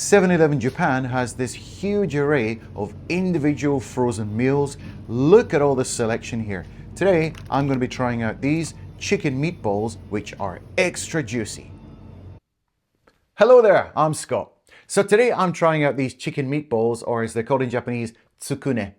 7-Eleven Japan has this huge array of individual frozen meals. Look at all the selection here. Today, I'm going to be trying out these chicken meatballs, which are extra juicy. Hello there, I'm Scott. So today I'm trying out these chicken meatballs, or as they're called in Japanese, tsukune.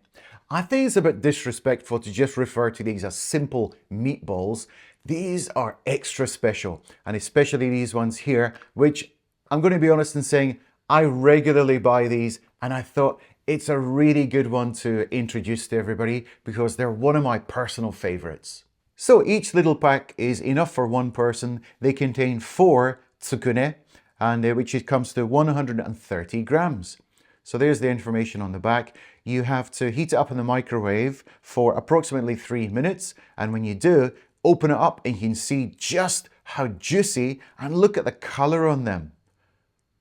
I think it's a bit disrespectful to just refer to these as simple meatballs. These are extra special, and especially these ones here, which I'm going to be honest in saying I regularly buy these, and I thought it's a really good one to introduce to everybody because they're one of my personal favorites. So each little pack is enough for one person. They contain 4 tsukune, and which comes to 130 grams. So there's the information on the back. You have to heat it up in the microwave for approximately 3 minutes, and when you do, open it up and you can see just how juicy, and look at the color on them.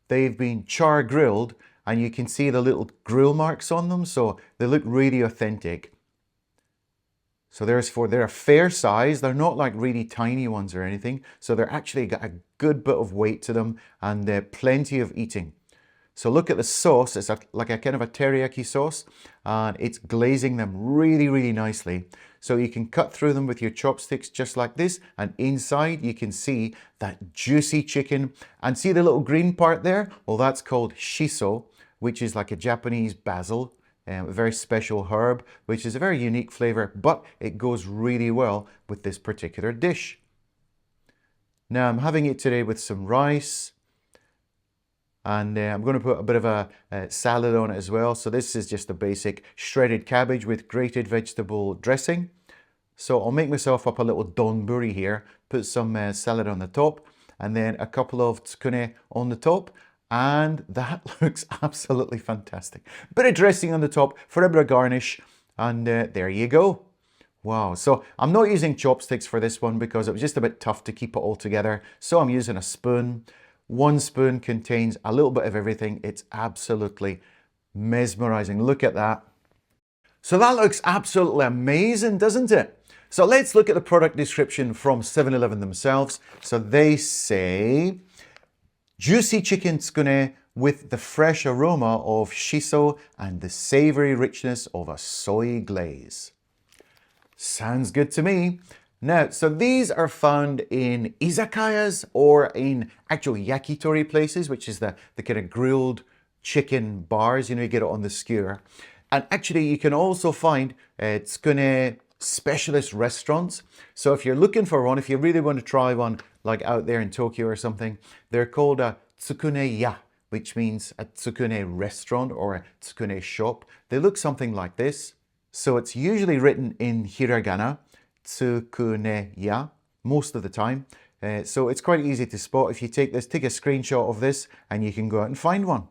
They've been char grilled, and you can see the little grill marks on them, so they look really authentic. So they're a fair size. They're not like really tiny ones or anything. So they're actually got a good bit of weight to them, and plenty of eating. So look at the sauce. It's like a kind of a teriyaki sauce, and it's glazing them really, really nicely. So you can cut through them with your chopsticks just like this, and inside you can see that juicy chicken. And see the little green part there? Well, that's called shiso, which is like a Japanese basil, a very special herb, which is a very unique flavor, but it goes really well with this particular dish. Now I'm having it today with some rice, and I'm going to put a bit of a salad on it as well. So this is just a basic shredded cabbage with grated vegetable dressing. So I'll make myself up a little donburi here, put some salad on the top, and then a couple of tsukune on the top. And that looks absolutely fantastic. Bit of dressing on the top for a bit of garnish, and there you go. Wow, so I'm not using chopsticks for this one because it was just a bit tough to keep it all together. So I'm using a spoon. 1 spoon contains a little bit of everything. It's absolutely mesmerizing. Look at that. So that looks absolutely amazing, doesn't it? So let's look at the product description from 7-Eleven themselves. So they say, Juicy Chicken Tsukune with the fresh aroma of shiso and the savory richness of a soy glaze. Sounds good to me. Now, so these are found in izakayas or in actual yakitori places, which is the kind of grilled chicken bars, you get it on the skewer. And actually you can also find tsukune specialist restaurants. So if you're looking for one, if you really want to try one like out there in Tokyo or something, they're called a tsukune ya, which means a tsukune restaurant or a tsukune shop. They look something like this. So it's usually written in hiragana, tsukune ya, most of the time. So it's quite easy to spot. If you take a screenshot of this, and you can go out and find one.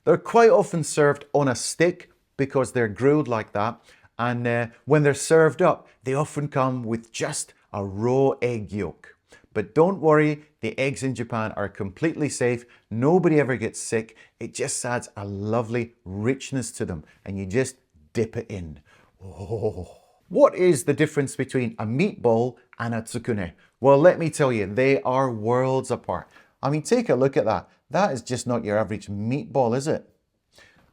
They're quite often served on a stick because they're grilled like that. And when they're served up, they often come with just a raw egg yolk. But don't worry, the eggs in Japan are completely safe. Nobody ever gets sick. It just adds a lovely richness to them, and you just dip it in. Oh. What is the difference between a meatball and a tsukune? Well, let me tell you, they are worlds apart. I mean, take a look at that. That is just not your average meatball, is it?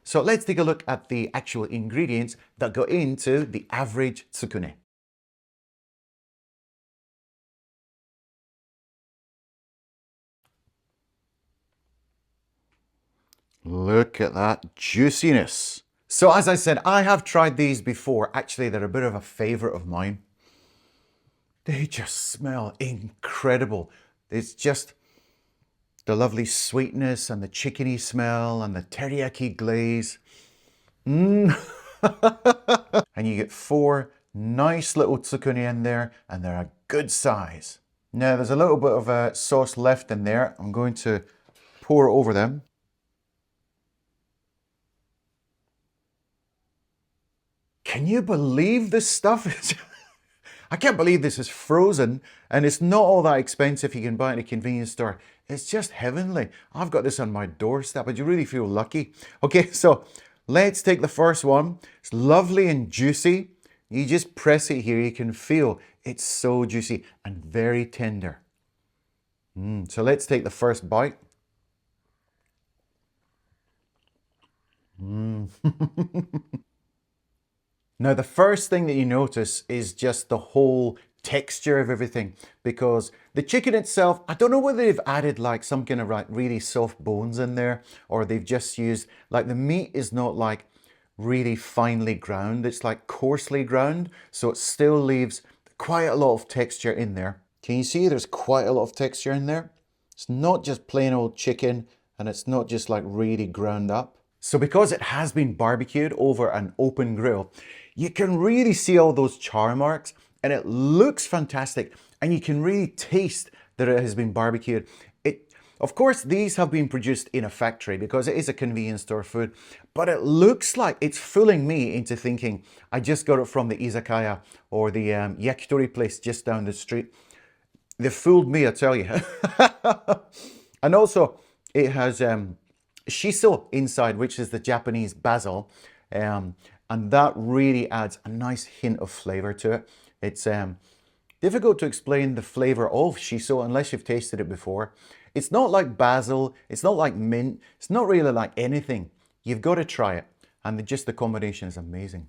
So let's take a look at the actual ingredients that go into the average tsukune. Look at that juiciness. So as I said, I have tried these before. Actually, they're a bit of a favorite of mine. They just smell incredible. It's just the lovely sweetness and the chickeny smell and the teriyaki glaze. And you get 4 nice little tsukune in there, and they're a good size. Now there's a little bit of sauce left in there. I'm going to pour over them. Can you believe this stuff? I can't believe this is frozen, and it's not all that expensive. You can buy it in a convenience store. It's just heavenly. I've got this on my doorstep, but you really feel lucky. Okay, so let's take the first one. It's lovely and juicy. You just press it here. You can feel it's so juicy and very tender. So let's take the first bite. Now, the first thing that you notice is just the whole texture of everything, because the chicken itself, I don't know whether they've added like some kind of like really soft bones in there, or they've just used, like the meat is not like really finely ground, it's like coarsely ground, so it still leaves quite a lot of texture in there. Can you see there's quite a lot of texture in there? It's not just plain old chicken, and it's not just like really ground up. So because it has been barbecued over an open grill, you can really see all those char marks, and it looks fantastic, and you can really taste that it has been barbecued. Of course, these have been produced in a factory because it is a convenience store food, but it looks like it's fooling me into thinking I just got it from the izakaya or the yakitori place just down the street. They fooled me, I tell you. And also, it has shiso inside, which is the Japanese basil, and that really adds a nice hint of flavor to it. It's difficult to explain the flavor of shiso unless you've tasted it before. It's not like basil, it's not like mint, it's not really like anything. You've got to try it, and just the combination is amazing.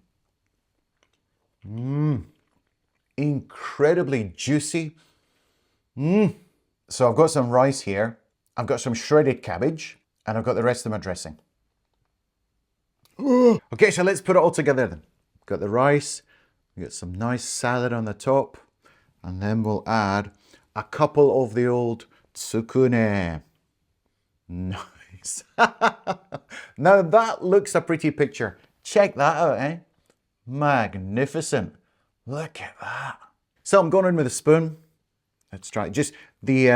Incredibly juicy. So I've got some rice here, I've got some shredded cabbage, and I've got the rest of my dressing. Okay, so let's put it all together then. Got the rice, we got some nice salad on the top, and then we'll add a couple of the old tsukune. Nice. Now that looks a pretty picture. Check that out, eh? Magnificent. Look at that. So I'm going in with a spoon. Let's try it. Just the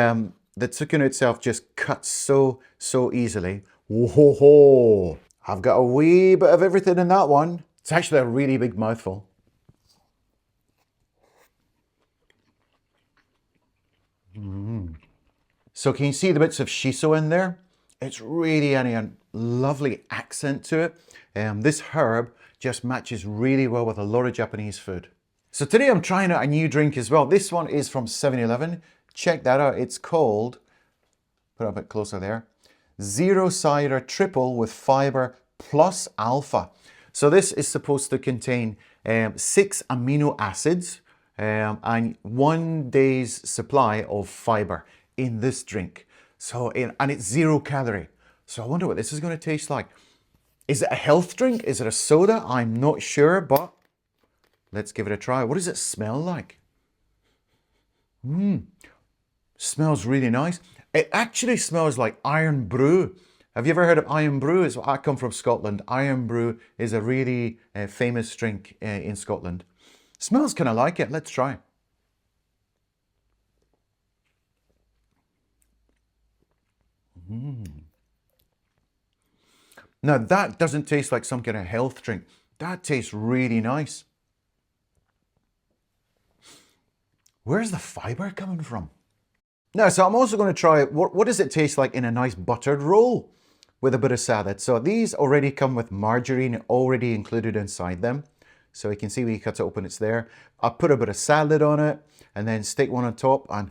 tsukune itself just cuts so easily. Whoa! I've got a wee bit of everything in that one. It's actually a really big mouthful. So can you see the bits of shiso in there? It's really adding a lovely accent to it. This herb just matches really well with a lot of Japanese food. So today I'm trying out a new drink as well. This one is from 7-Eleven. Check that out. It's called, put it a bit closer there, Zero Cider Triple with Fiber Plus Alpha. So this is supposed to contain 6 amino acids and 1 day's supply of fiber in this drink. So, and it's 0 calorie. So I wonder what this is going to taste like. Is it a health drink? Is it a soda? I'm not sure, but let's give it a try. What does it smell like? Smells really nice. It actually smells like iron brew. Have you ever heard of iron brew? I come from Scotland. Iron brew is a really famous drink in Scotland. Smells kind of like it. Let's try. Now that doesn't taste like some kind of health drink. That tastes really nice. Where's the fiber coming from? Now, so I'm also going to try, what does it taste like in a nice buttered roll with a bit of salad? So these already come with margarine already included inside them. So you can see when you cut it open, it's there. I'll put a bit of salad on it and then stick one on top, and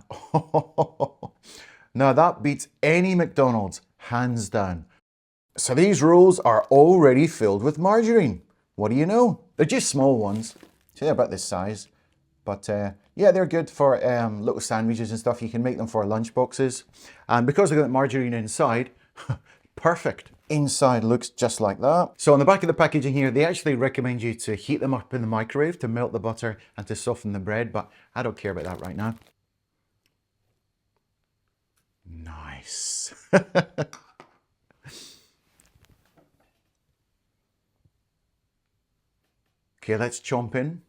now that beats any McDonald's, hands down. So these rolls are already filled with margarine. What do you know? They're just small ones. So they're about this size. But yeah, they're good for little sandwiches and stuff. You can make them for lunch boxes. And because they've got margarine inside, perfect. Inside looks just like that. So on the back of the packaging here, they actually recommend you to heat them up in the microwave to melt the butter and to soften the bread. But I don't care about that right now. Nice. Okay, let's chomp in.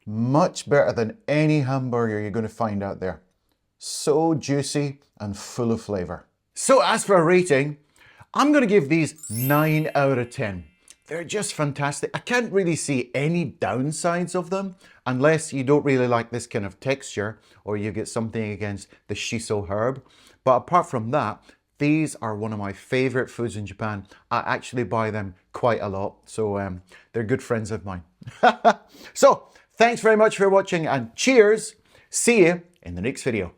Much better than any hamburger you're going to find out there. So juicy and full of flavor. So as for a rating, I'm going to give these 9 out of 10. They're just fantastic. I can't really see any downsides of them unless you don't really like this kind of texture or you get something against the shiso herb. But apart from that, these are one of my favorite foods in Japan. I actually buy them quite a lot. So they're good friends of mine. So thanks very much for watching and cheers. See you in the next video.